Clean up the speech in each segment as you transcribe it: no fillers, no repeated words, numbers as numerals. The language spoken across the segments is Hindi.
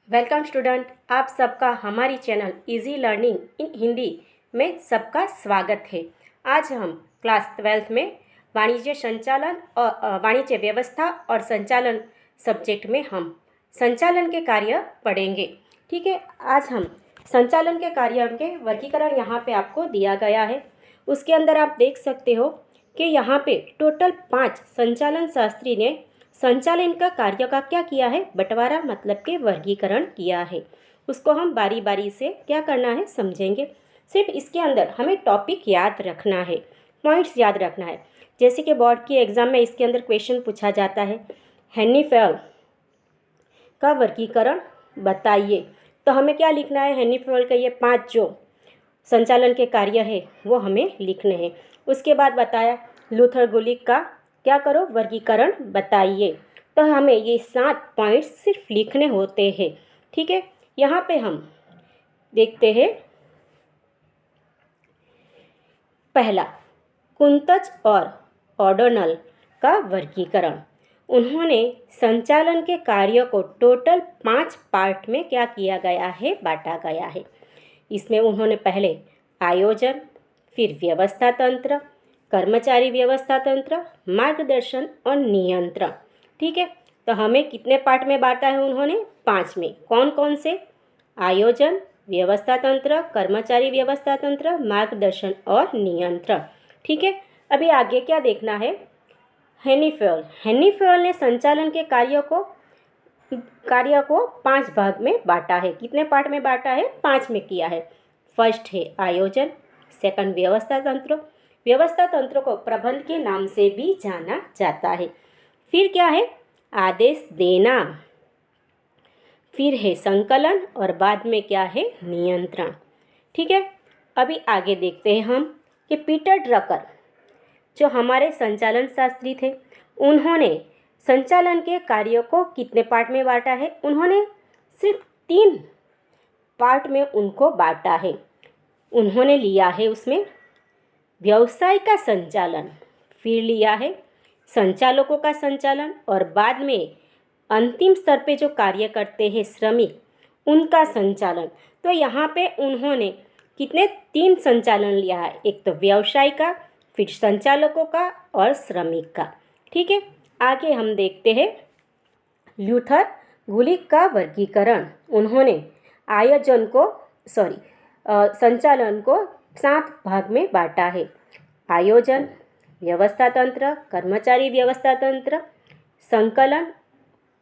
वेलकम स्टूडेंट, आप सबका हमारी चैनल इजी लर्निंग इन हिंदी में सबका स्वागत है। आज हम क्लास 12 में वाणिज्य संचालन और वाणिज्य व्यवस्था और संचालन सब्जेक्ट में हम संचालन के कार्य पढ़ेंगे। ठीक है, आज हम संचालन के कार्य के वर्गीकरण यहाँ पे आपको दिया गया है। उसके अंदर आप देख सकते हो कि यहाँ पे टोटल 5 संचालन शास्त्री ने संचालन का कार्य का क्या किया है, बंटवारा मतलब के वर्गीकरण किया है। उसको हम बारी बारी से क्या करना है समझेंगे। सिर्फ इसके अंदर हमें टॉपिक याद रखना है, पॉइंट्स याद रखना है। जैसे कि बोर्ड की एग्जाम में इसके अंदर क्वेश्चन पूछा जाता है, हेनरी फेयल का वर्गीकरण बताइए, तो हमें क्या लिखना है, हेनरी फेयल के ये 5 जो संचालन के कार्य है वो हमें लिखने हैं। उसके बाद बताया लूथर गुलिक का क्या करो, वर्गीकरण बताइए। तो हमें ये 7 पॉइंट्स सिर्फ लिखने होते हैं। ठीक है, यहाँ पे हम देखते हैं पहला, कुंतज और ऑर्डोनल का वर्गीकरण। उन्होंने संचालन के कार्य को टोटल 5 पार्ट में क्या किया गया है, बांटा गया है। इसमें उन्होंने पहले आयोजन, फिर व्यवस्था तंत्र, कर्मचारी व्यवस्था तंत्र, मार्गदर्शन और नियंत्रण। ठीक है, तो हमें कितने पार्ट में बांटा है उन्होंने, 5 में। कौन कौन से, आयोजन, व्यवस्था तंत्र, कर्मचारी व्यवस्था तंत्र, मार्गदर्शन और नियंत्रण। ठीक है, अभी आगे क्या देखना है, हेनरी फेयल ने संचालन के कार्य को 5 भाग में बांटा है। कितने पार्ट में बांटा है, 5 में किया है। फर्स्ट है आयोजन, सेकंड व्यवस्था तंत्र को प्रबंध के नाम से भी जाना जाता है। फिर क्या है, आदेश देना, फिर है संकलन और बाद में क्या है, नियंत्रण। ठीक है, अभी आगे देखते हैं हम कि पीटर ड्रकर जो हमारे संचालन शास्त्री थे, उन्होंने संचालन के कार्यों को कितने पार्ट में बांटा है, उन्होंने सिर्फ 3 पार्ट में उनको बांटा है। उन्होंने लिया है उसमें व्यवसाय का संचालन, फिर लिया है संचालकों का संचालन और बाद में अंतिम स्तर पे जो कार्य करते हैं श्रमिक, उनका संचालन। तो यहाँ पे उन्होंने कितने 3 संचालन लिया है, एक तो व्यवसाय का, फिर संचालकों का और श्रमिक का। ठीक है, आगे हम देखते हैं लूथर गुलिक का वर्गीकरण। उन्होंने संचालन को 7 भाग में बांटा है। आयोजन, व्यवस्था तंत्र, कर्मचारी व्यवस्था तंत्र, संकलन,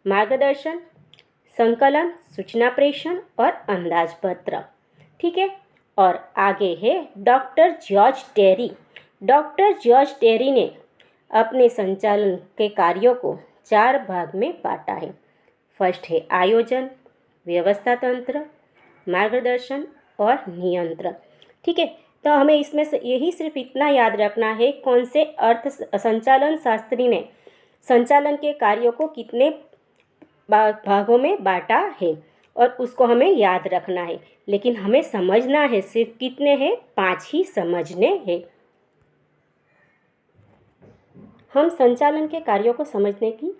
मार्गदर्शन, संकलन, सूचना प्रेषण और अंदाजपत्र। ठीक है, और आगे है डॉक्टर जॉर्ज टेरी ने अपने संचालन के कार्यों को 4 भाग में बांटा है। फर्स्ट है आयोजन, व्यवस्था तंत्र, मार्गदर्शन और नियंत्रण। ठीक है, तो हमें इसमें से यही सिर्फ इतना याद रखना है, कौन से संचालन शास्त्री ने संचालन के कार्यों को कितने भागों में बांटा है, और उसको हमें याद रखना है। लेकिन हमें समझना है सिर्फ कितने हैं, 5 ही समझने हैं। हम संचालन के कार्यों को समझने की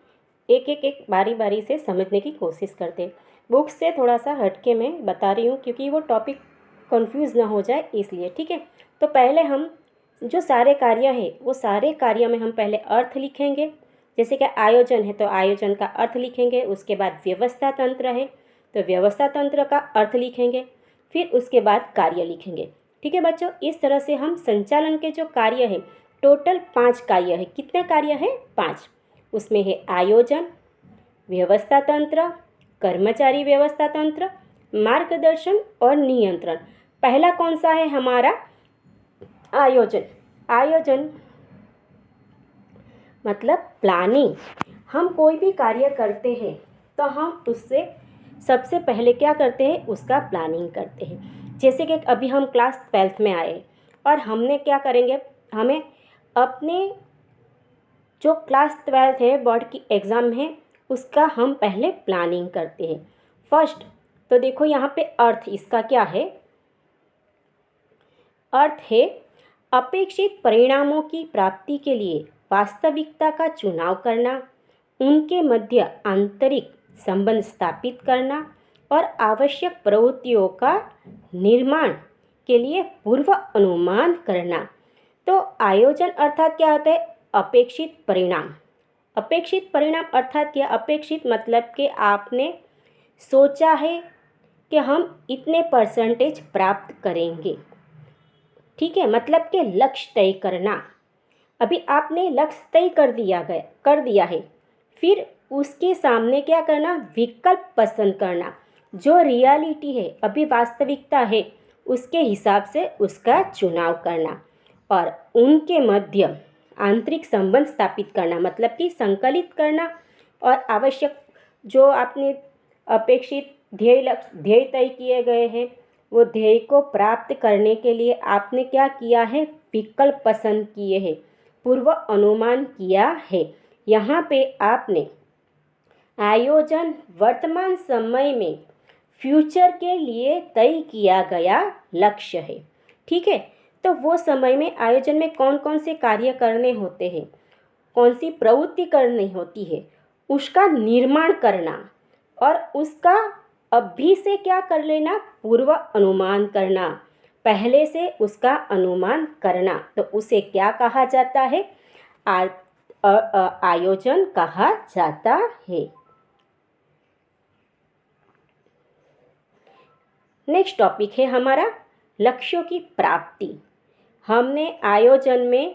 एक बारी बारी से समझने की कोशिश करते हैं। बुक से थोड़ा सा हटके मैं बता रही हूँ क्योंकि वो टॉपिक कंफ्यूज ना हो जाए इसलिए। ठीक है, तो पहले हम जो सारे कार्य हैं वो सारे कार्य में हम पहले अर्थ लिखेंगे। जैसे कि आयोजन है तो आयोजन का अर्थ लिखेंगे, उसके बाद व्यवस्था तंत्र है तो व्यवस्था तंत्र का अर्थ लिखेंगे, फिर उसके बाद कार्य लिखेंगे। ठीक है बच्चों, इस तरह से हम संचालन के जो कार्य है, टोटल 5 कार्य है। कितने कार्य है, 5। उसमें है आयोजन, व्यवस्था तंत्र, कर्मचारी व्यवस्था तंत्र, मार्गदर्शन और नियंत्रण। पहला कौन सा है हमारा, आयोजन मतलब प्लानिंग। हम कोई भी कार्य करते हैं तो हम उससे सबसे पहले क्या करते हैं, उसका प्लानिंग करते हैं। जैसे कि अभी हम क्लास 12 में आए और हमने क्या करेंगे, हमें अपने जो क्लास 12 है बोर्ड की एग्ज़ाम है उसका हम पहले प्लानिंग करते हैं। फर्स्ट तो देखो यहाँ पे अर्थ इसका क्या है, अर्थ है अपेक्षित परिणामों की प्राप्ति के लिए वास्तविकता का चुनाव करना, उनके मध्य आंतरिक संबंध स्थापित करना और आवश्यक प्रवृत्तियों का निर्माण के लिए पूर्व अनुमान करना। तो आयोजन अर्थात क्या होता है? अपेक्षित परिणाम। अपेक्षित परिणाम अर्थात क्या? अपेक्षित मतलब कि आपने सोचा है कि हम इतने परसेंटेज प्राप्त करेंगे, ठीक है, मतलब कि लक्ष्य तय करना। अभी आपने लक्ष्य तय कर दिया है, फिर उसके सामने क्या करना? विकल्प पसंद करना। जो रियलिटी है, अभी वास्तविकता है, उसके हिसाब से उसका चुनाव करना और उनके मध्य आंतरिक संबंध स्थापित करना, मतलब कि संकलित करना। और आवश्यक जो आपने अपेक्षित ध्येय तय किए गए हैं, वो ध्येय को प्राप्त करने के लिए आपने क्या किया है? विकल्प पसंद किए हैं, पूर्व अनुमान किया है। यहाँ पे आपने आयोजन वर्तमान समय में फ्यूचर के लिए तय किया गया लक्ष्य है, ठीक है। तो वो समय में आयोजन में कौन कौन से कार्य करने होते हैं, कौन सी प्रवृत्ति करनी होती है, उसका निर्माण करना और उसका अभी से क्या कर लेना? पूर्व अनुमान करना, पहले से उसका अनुमान करना। तो उसे क्या कहा जाता है? आयोजन कहा जाता है। नेक्स्ट टॉपिक है हमारा लक्ष्यों की प्राप्ति। हमने आयोजन में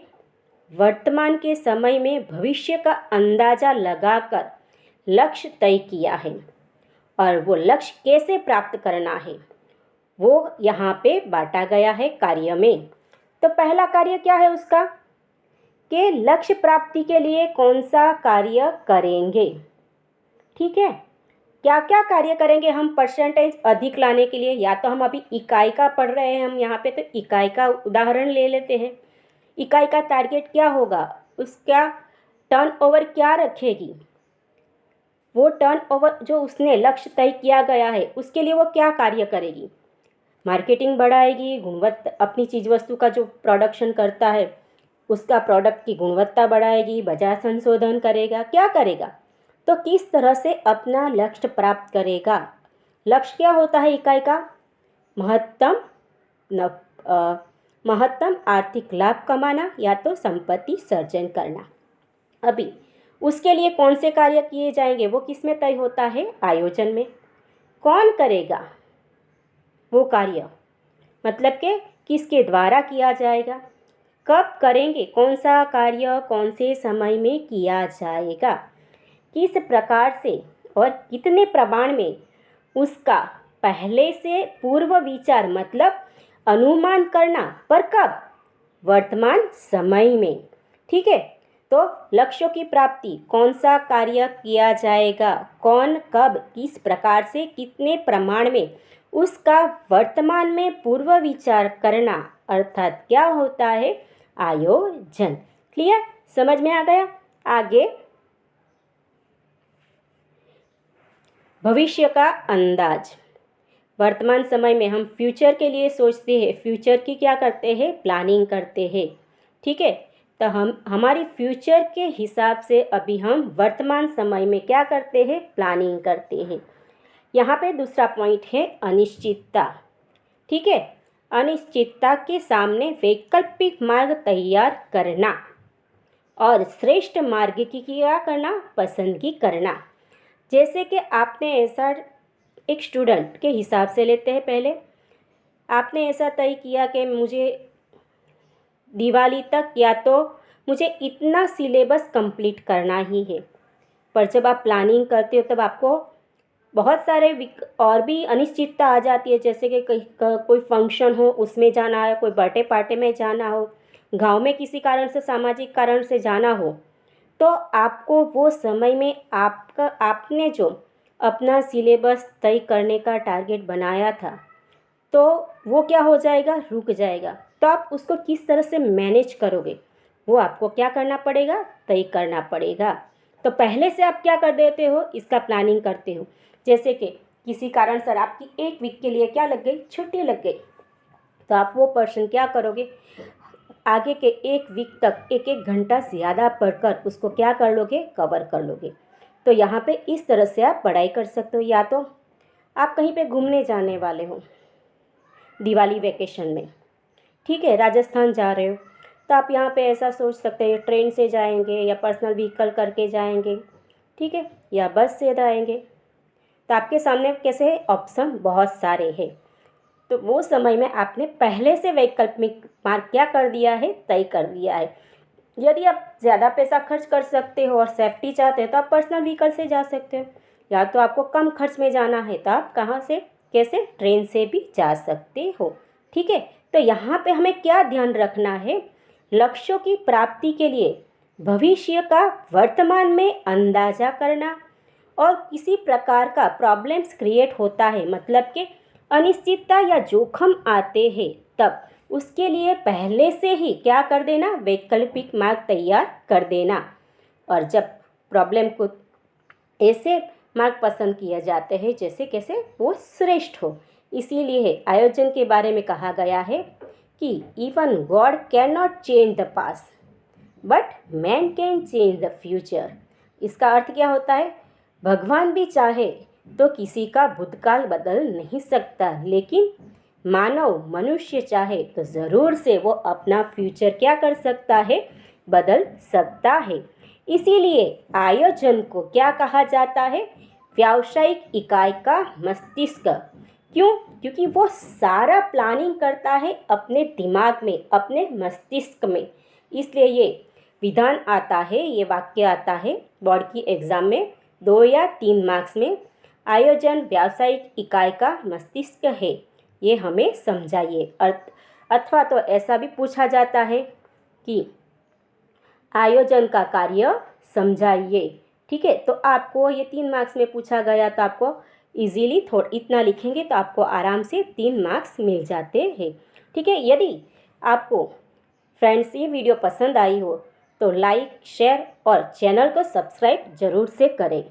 वर्तमान के समय में भविष्य का अंदाजा लगाकर लक्ष्य तय किया है और वो लक्ष्य कैसे प्राप्त करना है वो यहाँ पे बांटा गया है कार्य में। तो पहला कार्य क्या है उसका? कि लक्ष्य प्राप्ति के लिए कौन सा कार्य करेंगे, ठीक है। क्या क्या कार्य करेंगे हम परसेंटेज अधिक लाने के लिए? या तो हम अभी इकाई का पढ़ रहे हैं हम यहाँ पे, तो इकाई का उदाहरण ले लेते हैं। इकाई का टारगेट क्या होगा? उसका टर्नओवर क्या रखेगी? वो टर्नओवर जो उसने लक्ष्य तय किया गया है उसके लिए वो क्या कार्य करेगी? मार्केटिंग बढ़ाएगी, गुणवत्ता, अपनी चीज़ वस्तु का जो प्रोडक्शन करता है उसका प्रोडक्ट की गुणवत्ता बढ़ाएगी, बाजार संशोधन करेगा, क्या करेगा? तो किस तरह से अपना लक्ष्य प्राप्त करेगा? लक्ष्य क्या होता है इकाई का? महत्तम आर्थिक लाभ कमाना या तो संपत्ति सर्जन करना। अभी उसके लिए कौन से कार्य किए जाएंगे वो किस में तय होता है? आयोजन में। कौन करेगा वो कार्य? मतलब कि किसके द्वारा किया जाएगा, कब करेंगे, कौन सा कार्य कौन से समय में किया जाएगा, किस प्रकार से और कितने प्रमाण में, उसका पहले से पूर्व विचार मतलब अनुमान करना, पर कब? वर्तमान समय में, ठीक है। तो लक्ष्यों की प्राप्ति, कौन सा कार्य किया जाएगा, कौन कब किस प्रकार से कितने प्रमाण में, उसका वर्तमान में पूर्व विचार करना, अर्थात क्या होता है? आयोजन। क्लियर? समझ में आ गया? आगे भविष्य का अंदाज। वर्तमान समय में हम फ्यूचर के लिए सोचते हैं, फ्यूचर की क्या करते हैं? प्लानिंग करते हैं, ठीक है। तो हम हमारी फ्यूचर के हिसाब से अभी हम वर्तमान समय में क्या करते हैं? प्लानिंग करते हैं। यहाँ पे दूसरा पॉइंट है अनिश्चितता, ठीक है। अनिश्चितता के सामने वैकल्पिक मार्ग तैयार करना और श्रेष्ठ मार्ग की क्या करना? पसंदगी करना। जैसे कि आपने ऐसा एक स्टूडेंट के हिसाब से लेते हैं, पहले आपने ऐसा तय किया कि मुझे दिवाली तक या तो मुझे इतना सिलेबस कंप्लीट करना ही है। पर जब आप प्लानिंग करते हो तब आपको बहुत सारे और भी अनिश्चितता आ जाती है, जैसे कि कोई फंक्शन हो उसमें जाना है, कोई बर्थडे पार्टी में जाना हो, गांव में किसी कारण से सामाजिक कारण से जाना हो, तो आपको वो समय में आपने जो अपना सिलेबस तय करने का टारगेट बनाया था तो वो क्या हो जाएगा? रुक जाएगा। तो आप उसको किस तरह से मैनेज करोगे वो आपको क्या करना पड़ेगा? तय करना पड़ेगा। तो पहले से आप क्या कर देते हो? इसका प्लानिंग करते हो। जैसे कि किसी कारण से आपकी एक वीक के लिए क्या लग गई? छुट्टी लग गई। तो आप वो पर्सन क्या करोगे? आगे के एक वीक तक एक एक घंटा ज़्यादा पढ़कर उसको क्या कर लोगे? कवर कर लोगे। तो यहाँ पे इस तरह से आप पढ़ाई कर सकते हो। या तो आप कहीं पे घूमने जाने वाले हो दिवाली वेकेशन में, ठीक है, राजस्थान जा रहे हो, तो आप यहाँ पे ऐसा सोच सकते हैं ट्रेन से जाएंगे या पर्सनल व्हीकल करके जाएंगे, ठीक है, या बस से जाएंगे। तो आपके सामने कैसे ऑप्शन बहुत सारे हैं। तो वो समय में आपने पहले से वैकल्पिक मार्ग क्या कर दिया है, तय कर दिया है। यदि आप ज़्यादा पैसा खर्च कर सकते हो और सेफ्टी चाहते हो तो आप पर्सनल व्हीकल से जा सकते हो, या तो आपको कम खर्च में जाना है तो आप कहाँ से, कैसे, ट्रेन से भी जा सकते हो, ठीक है। तो यहाँ पे हमें क्या ध्यान रखना है, लक्ष्यों की प्राप्ति के लिए भविष्य का वर्तमान में अंदाजा करना, और किसी प्रकार का प्रॉब्लम्स क्रिएट होता है, मतलब कि अनिश्चितता या जोखिम आते हैं, तब उसके लिए पहले से ही क्या कर देना, वैकल्पिक मार्ग तैयार कर देना। और जब प्रॉब्लम को ऐसे मार्ग पसंद किए जाते हैं जैसे कैसे वो श्रेष्ठ हो। इसीलिए आयोजन के बारे में कहा गया है कि even God can not change the past but man can change the future. इसका अर्थ क्या होता है, भगवान भी चाहे तो किसी का भूतकाल बदल नहीं सकता, लेकिन मानव मनुष्य चाहे तो ज़रूर से वो अपना फ्यूचर क्या कर सकता है, बदल सकता है। इसीलिए आयोजन को क्या कहा जाता है, व्यावसायिक इकाई का मस्तिष्क। क्यों? क्योंकि वो सारा प्लानिंग करता है अपने दिमाग में, अपने मस्तिष्क में। इसलिए ये विधान आता है, ये वाक्य आता है बोर्ड की एग्ज़ाम में 2 या 3 मार्क्स में, आयोजन व्यावसायिक इकाई का मस्तिष्क है, ये हमें समझाइए। अथवा तो ऐसा भी पूछा जाता है कि आयोजन का कार्य समझाइए, ठीक है। तो आपको ये 3 मार्क्स में पूछा गया, तो आपको इजीली इतना लिखेंगे तो आपको आराम से 3 मार्क्स मिल जाते हैं, ठीक है। यदि आपको फ्रेंड्स ये वीडियो पसंद आई हो तो लाइक, शेयर और चैनल को सब्सक्राइब ज़रूर से करें।